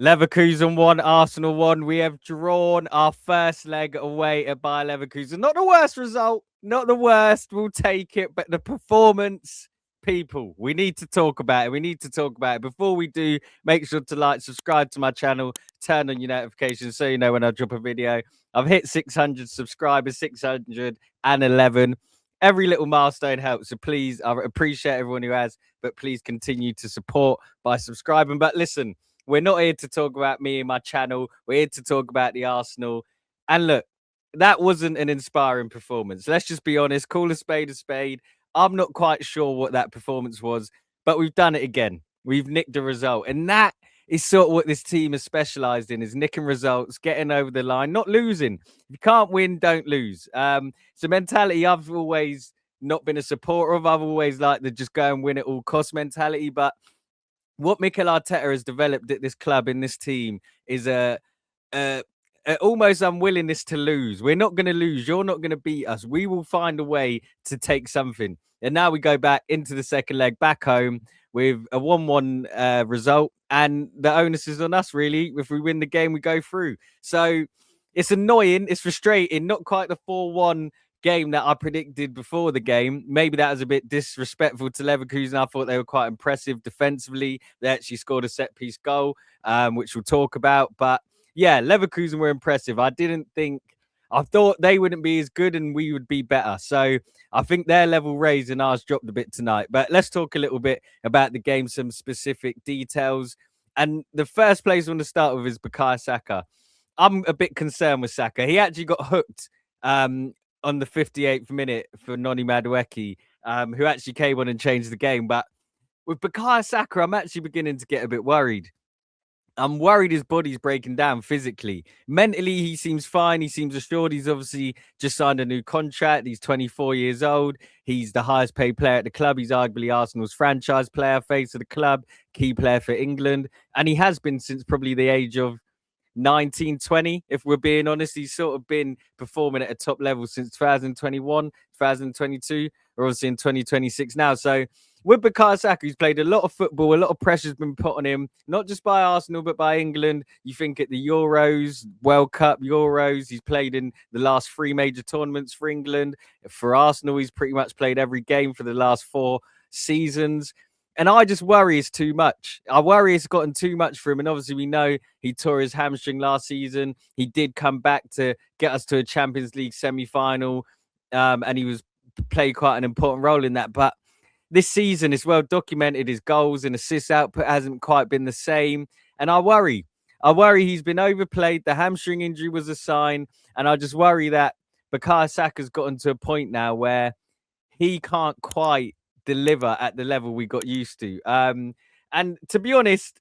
Leverkusen 1, Arsenal 1. We have drawn our first leg away at Bayer Leverkusen. Not the worst result, not the worst. We'll take it, but the performance, people, we need to talk about it. We need to talk about it. Before we do, make sure to like, subscribe to my channel, turn on your notifications so you know when I drop a video. I've hit 600 subscribers, 611. Every little milestone helps. So please, I appreciate everyone who has, but please continue to support by subscribing. But listen, we're not here to talk about me and my channel. We're here to talk about the Arsenal. And look, that wasn't an inspiring performance. Let's just be honest. Call a spade a spade. I'm not quite sure what that performance was, but we've done it again. We've nicked a result. And that is sort of what this team has specialized in, is nicking results, getting over the line, not losing. If you can't win, don't lose. It's a mentality I've always not been a supporter of. I've always liked the just go and win at all cost mentality. But what Mikel Arteta has developed at this club, in this team, is a almost unwillingness to lose. We're not going to lose. You're not going to beat us. We will find a way to take something. And now we go back into the second leg, back home with a 1-1 result. And the onus is on us, really. If we win the game, we go through. So it's annoying. It's frustrating. Not quite the 4-1 game that I predicted before the game. Maybe that was a bit disrespectful to Leverkusen. I thought they were quite impressive defensively. They actually scored a set-piece goal, which we'll talk about. But yeah, Leverkusen were impressive. I thought they wouldn't be as good and we would be better. So I think their level raised and ours dropped a bit tonight. But let's talk a little bit about the game, some specific details. And the first place I want to start with is Bukayo Saka. I'm a bit concerned with Saka. He actually got hooked on the 58th minute for Noni Madueke, who actually came on and changed the game. But with Bukayo Saka, I'm actually beginning to get a bit worried. I'm worried his body's breaking down physically. Mentally, he seems fine. He seems assured. He's obviously just signed a new contract. He's 24 years old. He's the highest paid player at the club. He's arguably Arsenal's franchise player, face of the club, key player for England. And he has been since probably the age of 1920, if we're being honest. He's sort of been performing at a top level since 2021, 2022, or obviously in 2026 now. So with Bukayo Saka, he's played a lot of football, a lot of pressure's been put on him, not just by Arsenal, but by England. You think at the Euros, World Cup, Euros, he's played in the last 3 major tournaments for England. For Arsenal, he's pretty much played every game for the last 4 seasons. And I just worry it's too much. I worry it's gotten too much for him. And obviously, we know he tore his hamstring last season. He did come back to get us to a Champions League semi-final, and he was played quite an important role in that. But this season, it's well documented, his goals and assist output hasn't quite been the same. And I worry. He's been overplayed. The hamstring injury was a sign. And I just worry that Bukayo Saka's gotten to a point now where he can't quite deliver at the level we got used to. And to be honest,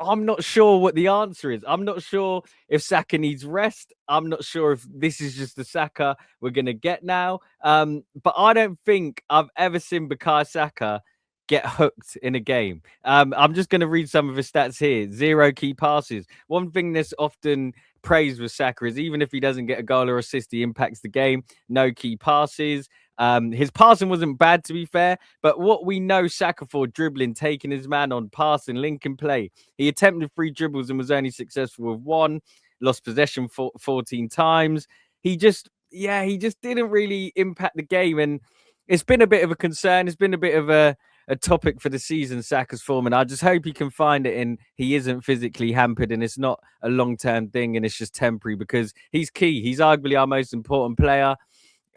I'm not sure what the answer is. I'm not sure if Saka needs rest. I'm not sure if this is just the Saka we're going to get now. But I don't think I've ever seen Bukayo Saka get hooked in a game. I'm just going to read some of his stats here. 0 key passes. One thing that's often praised with Saka is even if he doesn't get a goal or assist, he impacts the game. No key passes. His passing wasn't bad, to be fair, but what we know Saka for: dribbling, taking his man on, passing, linking play. He attempted 3 dribbles and was only successful with 1, lost possession 14 times. He just didn't really impact the game, and it's been a bit of a concern. It's been a bit of a topic for the season, Saka's form, and I just hope he can find it and he isn't physically hampered and it's not a long-term thing and it's just temporary, because he's key. He's arguably our most important player.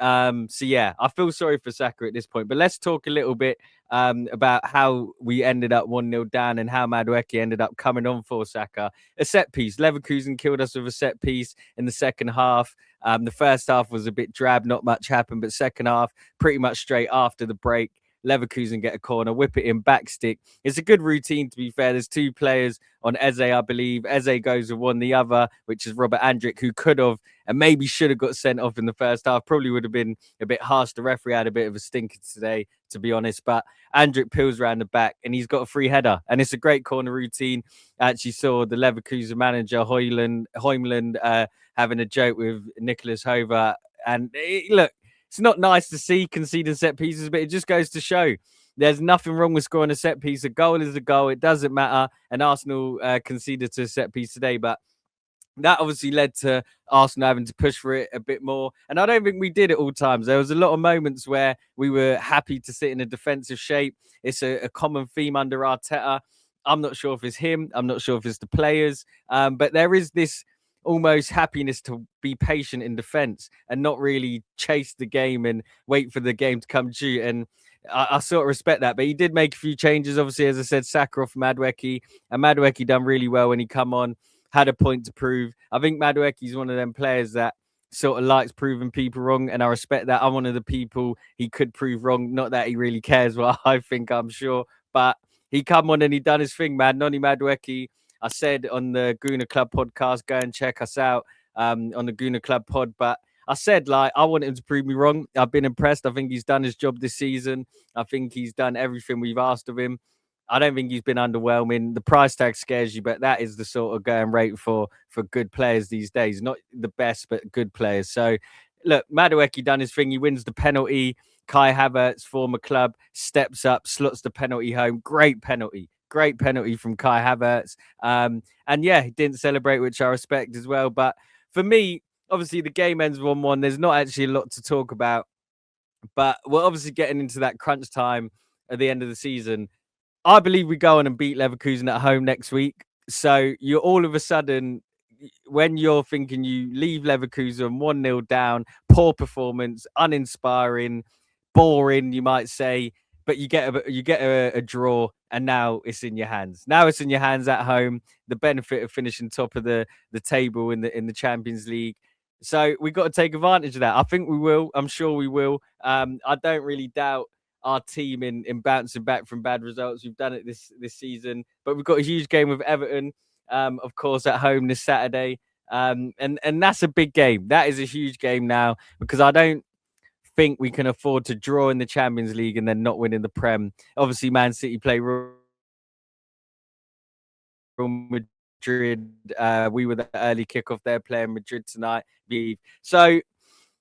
So yeah, I feel sorry for Saka at this point. But let's talk a little bit about how we ended up 1-0 down and how Madueke ended up coming on for Saka. A set piece. Leverkusen killed us with a set piece in the second half. The first half was a bit drab, not much happened, but second half, pretty much straight after the break, Leverkusen get a corner, whip it in, back stick. It's a good routine, to be fair. There's 2 players on Eze, I believe. Eze goes with one, the other, which is Robert Andrick, who could have and maybe should have got sent off in the first half. Probably would have been a bit harsh. The referee had a bit of a stinker today, to be honest. But Andrick peels around the back and he's got a free header. And it's a great corner routine. I actually saw the Leverkusen manager, Heumland, having a joke with Nicholas Hover. And look, it's not nice to see conceding set pieces, but it just goes to show There's nothing wrong with scoring a set piece. A goal is a goal. It doesn't matter. And Arsenal conceded to a set piece today, but that obviously led to Arsenal having to push for it a bit more. And I don't think we did at all times. There was a lot of moments where we were happy to sit in a defensive shape. It's a common theme under Arteta. I'm not sure if it's him. I'm not sure if it's the players. But there is this almost happiness to be patient in defense and not really chase the game and wait for the game to come due. And I sort of respect that. But he did make a few changes. Obviously, as I said, Saka off Madueke. And Madueke done really well when he come on. Had a point to prove. I think Madueke's one of them players that sort of likes proving people wrong, and I respect that. I'm one of the people he could prove wrong. Not that he really cares what I think, I'm sure, but he come on and he done his thing, man. Noni Madueke, I said on the Guna Club podcast, go and check us out on the Guna Club pod, but I said, like, I want him to prove me wrong. I've been impressed. I think he's done his job this season. I think he's done everything we've asked of him. I don't think he's been underwhelming. The price tag scares you, but that is the sort of going rate for good players these days. Not the best, but good players. So, look, Madueke done his thing. He wins the penalty. Kai Havertz, former club, steps up, slots the penalty home. Great penalty. Great penalty from Kai Havertz. And yeah, he didn't celebrate, which I respect as well. But for me, obviously, the game ends 1-1. There's not actually a lot to talk about. But we're obviously getting into that crunch time at the end of the season. I believe we go on and beat Leverkusen at home next week. So you're all of a sudden, when you're thinking you leave Leverkusen 1-0 down, poor performance, uninspiring, boring, you might say, but you get a draw, and now it's in your hands. Now it's in your hands at home. The benefit of finishing top of the table in the Champions League. So we've got to take advantage of that. I think we will. I'm sure we will. I don't really doubt our team in bouncing back from bad results. We've done it this season, but we've got a huge game with Everton, of course, at home this Saturday. And that's a big game. That is a huge game now, because I don't think we can afford to draw in the Champions League and then not win in the Prem. Obviously, Man City play Real Madrid. We were the early kickoff. They're playing Madrid tonight. So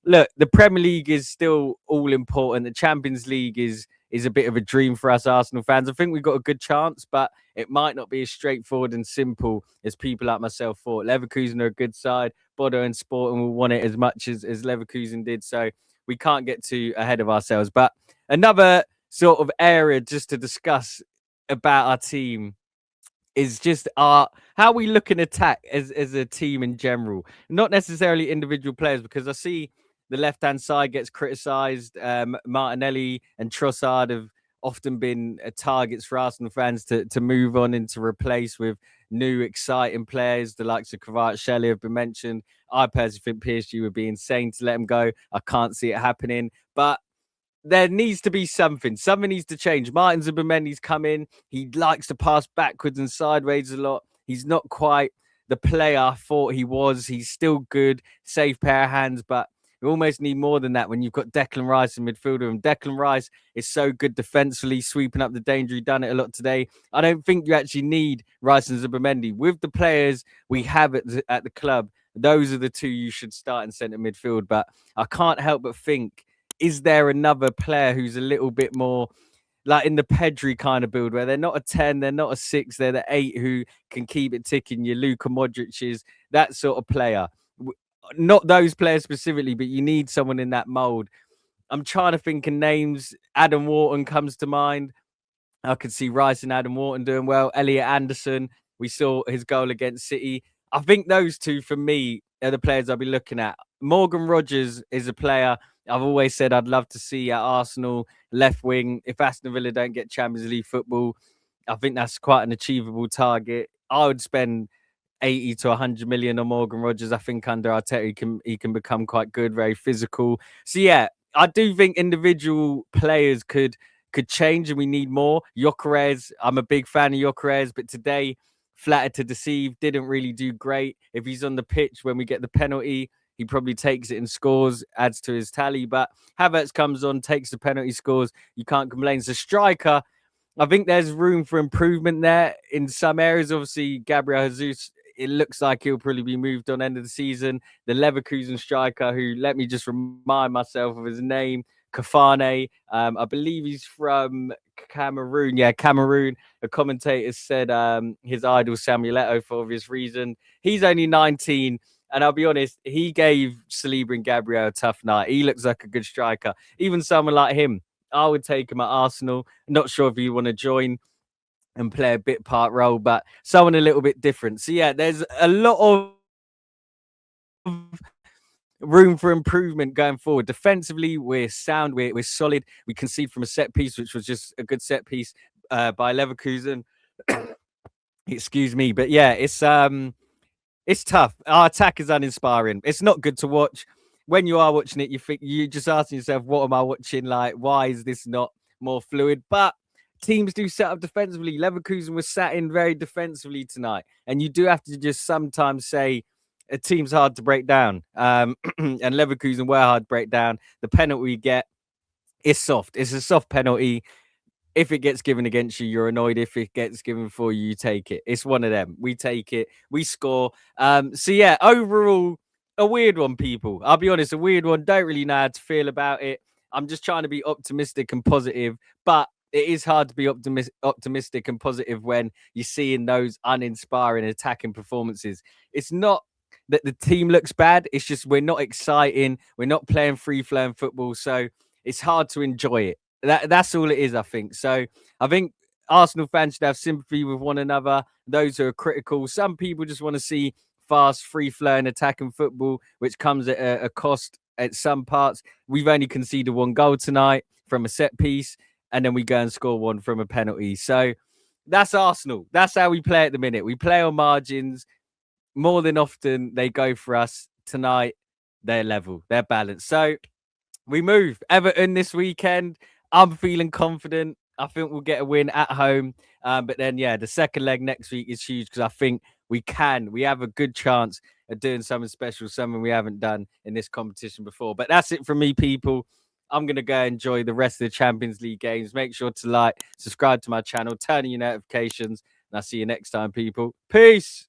look, the Premier League is still all important. The Champions League is a bit of a dream for us Arsenal fans. I think we've got a good chance, but it might not be as straightforward and simple as people like myself thought. Leverkusen are a good side. Bodo and Sporting will want it as much as Leverkusen did. So we can't get too ahead of ourselves. But another sort of area just to discuss about our team is just how we look and attack as a team in general. Not necessarily individual players, because I see the left-hand side gets criticised. Martinelli and Trossard have often been targets for Arsenal fans to move on and to replace with new, exciting players. The likes of Kvaratskhelia have been mentioned. I personally think PSG would be insane to let him go. I can't see it happening. But there needs to be something. Something needs to change. Martin Zubimendi's come in. He likes to pass backwards and sideways a lot. He's not quite the player I thought he was. He's still good, safe pair of hands, but you almost need more than that when you've got Declan Rice in midfielder. And Declan Rice is so good defensively, sweeping up the danger. He done it a lot today. I don't think you actually need Rice and Zubimendi. With the players we have at the club, those are the two you should start in centre midfield. But I can't help but think, is there another player who's a little bit more like in the Pedri kind of build, where they're not a 10, they're not a 6, they're the 8 who can keep it ticking? Your Luka Modric's, that sort of player. Not those players specifically, but you need someone in that mold. I'm trying to think of names. Adam Wharton comes to mind. I could see Rice and Adam Wharton doing well. Elliot Anderson, we saw his goal against City. I think those two, for me, are the players I'll be looking at. Morgan Rogers is a player I've always said I'd love to see at Arsenal, left wing. If Aston Villa don't get Champions League football, I think that's quite an achievable target. I would spend 80 to 100 million on Morgan Rogers. I think under Arteta he can become quite good, very physical. So yeah, I do think individual players could change, and we need more. Gyökeres, I'm a big fan of Gyökeres, but today, flattered to deceive, didn't really do great. If he's on the pitch when we get the penalty, he probably takes it and scores, adds to his tally. But Havertz comes on, takes the penalty, scores. You can't complain. It's a striker. I think there's room for improvement there in some areas. Obviously, Gabriel Jesus, it looks like he'll probably be moved on end of the season. The Leverkusen striker, who, let me just remind myself of his name, Kafane. I believe he's from Cameroon. Yeah, Cameroon. A commentator said his idol Samuel Eto'o for obvious reason. He's only 19. And I'll be honest, he gave Saliba and Gabriel a tough night. He looks like a good striker. Even someone like him, I would take him at Arsenal. Not sure if you want to join and play a bit part role, but someone a little bit different. So yeah, there's a lot of room for improvement going forward. Defensively, we're sound, we're solid. We concede from a set piece, which was just a good set piece by Leverkusen. Excuse me, but yeah, it's tough. Our attack is uninspiring. It's not good to watch. When you are watching it, you just asking yourself, "What am I watching? Like, why is this not more fluid?" But teams do set up defensively. Leverkusen was sat in very defensively tonight, and you do have to just sometimes say a team's hard to break down. And Leverkusen were hard to break down. The penalty we get is soft. It's a soft penalty. If it gets given against you, you're annoyed. If it gets given for you, you take it. It's one of them. We take it. We score. So yeah, overall, a weird one, people. I'll be honest, a weird one. Don't really know how to feel about it. I'm just trying to be optimistic and positive, but it is hard to be optimistic and positive when you're seeing those uninspiring attacking performances. It's not that the team looks bad. It's just we're not exciting. We're not playing free-flowing football, so it's hard to enjoy it. That's all it is, I think. So I think Arsenal fans should have sympathy with one another. Those who are critical. Some people just want to see fast, free-flowing attacking football, which comes at a cost at some parts. We've only conceded one goal tonight from a set piece, and then we go and score one from a penalty. So that's Arsenal. That's how we play at the minute. We play on margins. More than often, they go for us. Tonight, they're level. They're balanced. So we move. Everton this weekend. I'm feeling confident. I think we'll get a win at home. But then, yeah, the second leg next week is huge because I think we have a good chance of doing something special, something we haven't done in this competition before. But that's it from me, people. I'm going to go enjoy the rest of the Champions League games. Make sure to like, subscribe to my channel, turn on your notifications, and I'll see you next time, people. Peace.